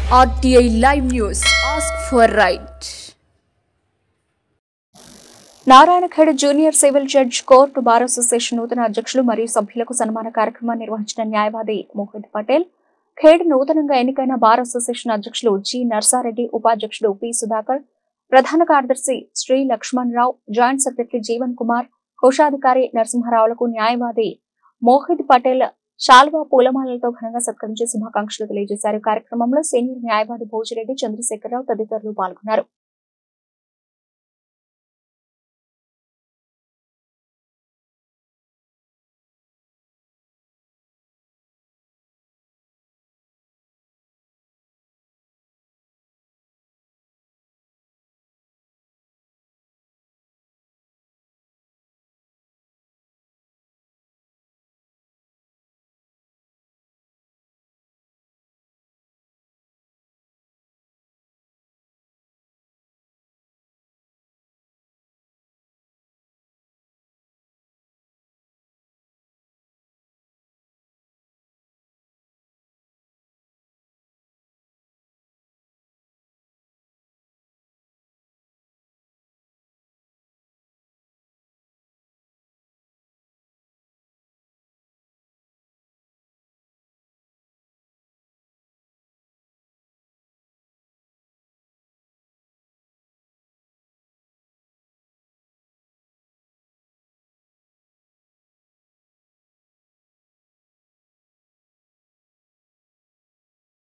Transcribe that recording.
RTI Live News. Ask for right. Narayankhed junior civil judge court bar association నూతన అధ్యక్షులు మరియు సభ్యులకు సన్మాన కార్యక్రమాన్ని నిర్వహించిన న్యాయవాది మోహిత్ పటేల్, ఖేడ్ నూతనంగా ఎన్నికైన బార్ అసోసియేషన్ అధ్యక్షులు జి నర్సారెడ్డి, ఉపాధ్యక్షుడు పి సుధాకర్, ప్రధాన కార్యదర్శి శ్రీ లక్ష్మణ్ రావు, జాయింట్ సెక్రటరీ జీవన్ కుమార్, కోశాధికారి నరసింహారావులకు న్యాయవాది మోహిత్ పటేల్ శాల్వా పూలమాలలతో ఘనంగా సత్కరించి శుభాకాంక్షలు తెలియజేశారు. కార్యక్రమంలో సీనియర్ న్యాయవాది భోజిరెడ్డి, చంద్రశేఖరరావు తదితరులు పాల్గొన్నారు.